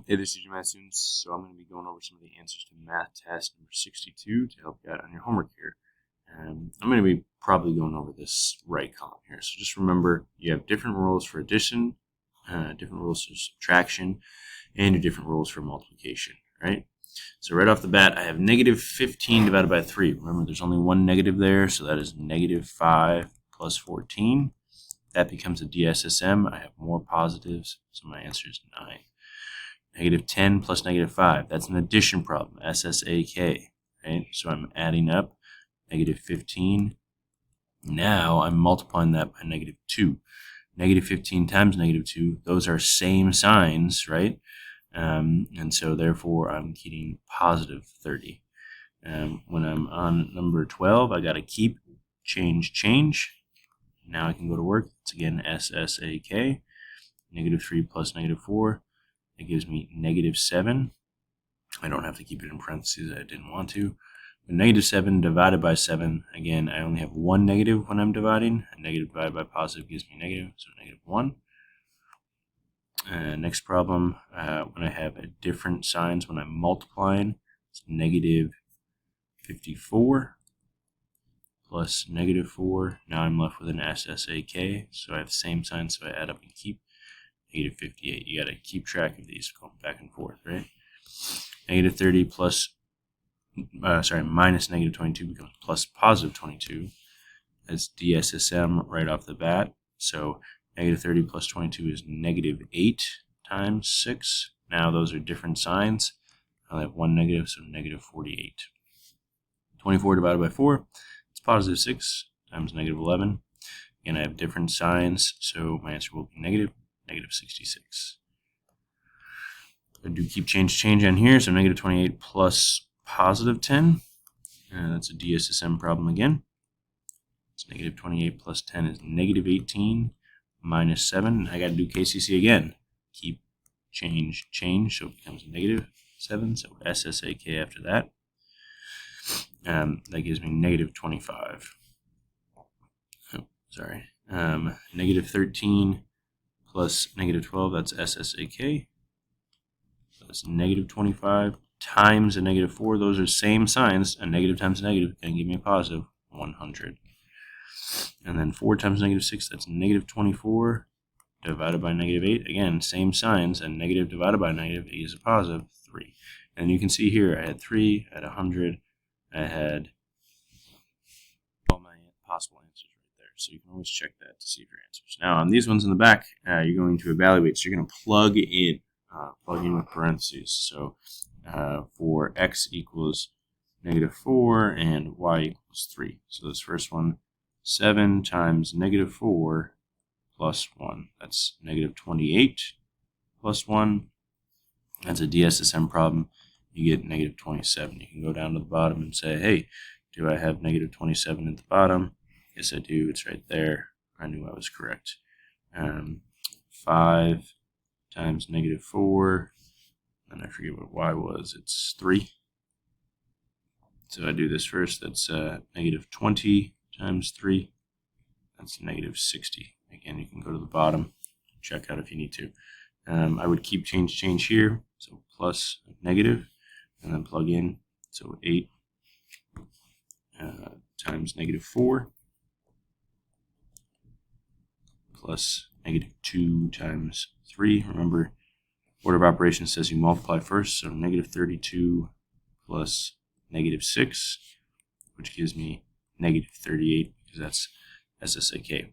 Hey, this is your math students. So I'm going to be going over some of the answers to math test number 62 to help you out on your homework here. I'm going to be probably going over this right column here. So just remember, you have different rules for addition, different rules for subtraction, and your different rules for multiplication, right? So right off the bat, I have negative 15 divided by 3. Remember, there's only one negative there, so that is negative 5 plus 14. That becomes a DSSM. I have more positives, so my answer is 9. Negative 10 plus negative 5. That's an addition problem, SSAK. Right? So I'm adding up negative 15. Now I'm multiplying that by negative 2. Negative 15 times negative 2, those are same signs, right? And so therefore I'm getting positive 30. When I'm on number 12, I got to keep, change. Now I can go to work. It's again SSAK. Negative 3 plus negative 4. It gives me negative 7. I don't have to keep it in parentheses. I didn't want to. But negative 7 divided by 7. Again, I only have one negative when I'm dividing. A negative divided by positive gives me negative, so negative 1. Next problem, when I have different signs when I'm multiplying, it's negative 54 plus negative 4. Now I'm left with an SSAK, so I have the same sign, so I add up and keep. Negative 58. You got to keep track of these going back and forth, right? Negative 30 plus, minus negative 22 becomes plus positive 22. That's DSSM right off the bat. So negative 30 plus 22 is negative 8 times 6. Now those are different signs. I'll have one negative, so negative 48. 24 divided by 4, it's positive 6 times negative 11. Again, I have different signs, so my answer will be negative 66. I do keep change on here, so negative 28 plus positive 10. That's a DSSM problem again. It's negative 28 plus 10 is negative 18 minus 7. I got to do KCC again. Keep, change, so it becomes negative 7. So SSAK after that. That gives me negative 25. Negative 13 plus negative 12, that's SSAK. So that's negative 25 times a negative 4. Those are same signs. A negative times a negative can give me a positive 100. And then 4 times negative 6, that's negative 24 divided by negative 8. Again, same signs, and negative divided by negative is a positive 3. And you can see here, I had 3, I had 100, I had all my possible answers. So you can always check that to see if your answers. Now on these ones in the back, you're going to evaluate. So you're going to plug in with parentheses. So for x equals negative 4 and y equals 3. So this first one, 7 times negative 4 plus 1. That's negative 28 plus 1. That's a DSSM problem. You get negative 27. You can go down to the bottom and say, hey, do I have negative 27 at the bottom? Yes, I do. It's right there. I knew I was correct. 5 times negative 4, and I forget what y was. It's 3. So I do this first. That's negative 20 times 3. That's negative 60. Again, you can go to the bottom, check out if you need to. I would keep change here. So plus negative, and then plug in. So 8 times negative 4. Plus negative 2 times 3. Remember, order of operations says you multiply first, so negative 32 plus negative 6, which gives me negative 38, because that's SSAK.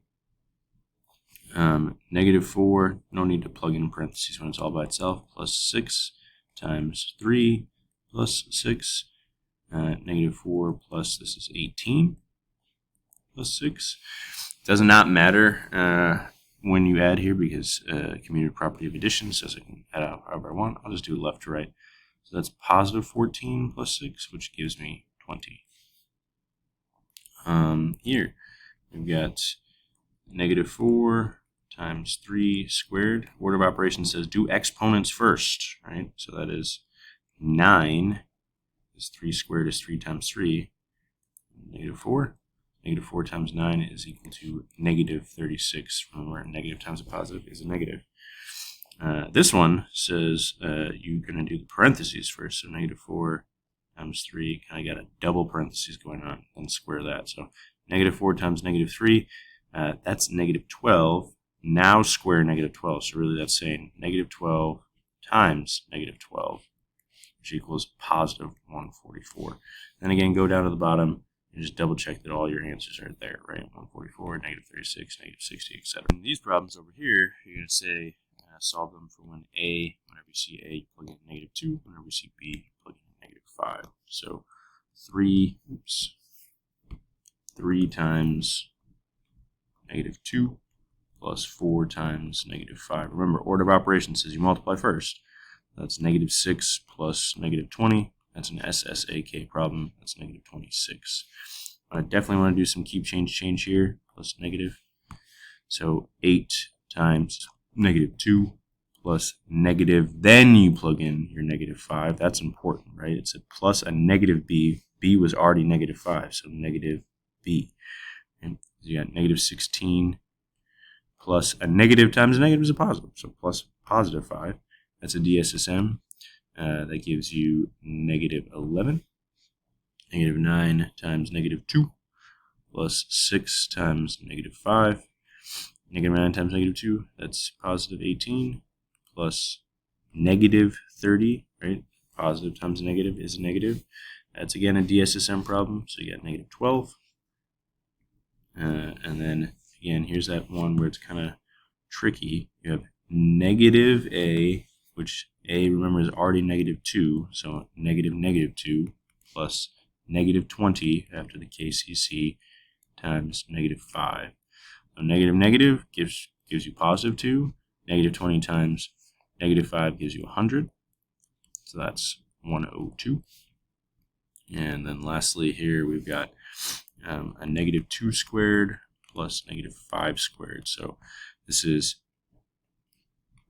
Negative 4, no need to plug in parentheses when it's all by itself, plus 6 times 3 plus 6. Negative 4 plus, this is 18, plus 6. Does not matter when you add here, because commutative property of addition says I can add out however I want. I'll just do left to right. So that's positive 14 plus 6, which gives me 20. Here we've got negative 4 times 3 squared. Order of operations says do exponents first, right? So that is 9. Is 3 squared is 3 times 3. Negative 4. Negative 4 times 9 is equal to negative 36. Remember, negative times a positive is a negative. This one says you're going to do the parentheses first. So negative 4 times 3. Kind of got a double parentheses going on, and square that. So negative 4 times negative 3, that's negative 12. Now square negative 12. So really that's saying negative 12 times negative 12, which equals positive 144. Then again, go down to the bottom and just double check that all your answers are there, right? 144, negative 36, negative 60, etc. In these problems over here, you're going to say, solve them for when A, whenever you see A, you plug in negative 2. Whenever you see B, you plug in negative 5. So 3 times negative 2 plus 4 times negative 5. Remember, order of operations says you multiply first. That's negative 6 plus negative 20. That's an SSAK problem. That's negative 26. I definitely want to do some keep change here, plus negative. So 8 times negative 2 plus negative, then you plug in your negative 5. That's important, right? It's a plus a negative b. B was already negative 5, so negative b. And you got negative 16 plus a negative times a negative is a positive, so plus positive 5. That's a DSSM. That gives you negative 11. Negative 9 times negative 2 plus 6 times negative 5. Negative 9 times negative 2, that's positive 18, plus negative 30, right? Positive times negative is a negative. That's again a DSSM problem, so you got negative 12. And then again, here's that one where it's kind of tricky. You have negative A, which A, remember, is already negative 2, so negative 2 plus negative 20 after the KCC times negative 5. So negative gives you positive 2. Negative 20 times negative 5 gives you 100. So that's 102. And then lastly here we've got a negative 2 squared plus negative 5 squared. So this is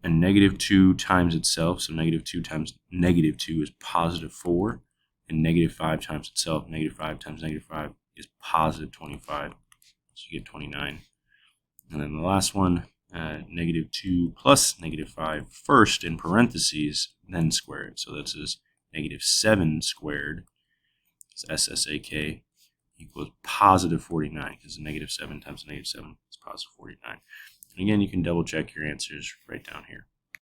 a negative 2 times itself. So negative 2 times negative 2 is positive 4. And negative 5 times itself, negative 5 times negative 5 is positive 25. So you get 29. And then the last one, negative 2 plus negative 5 first in parentheses, then squared. So this is negative 7 squared, it's SSAK, equals positive 49, because negative 7 times negative 7 is positive 49. And again, you can double check your answers right down here.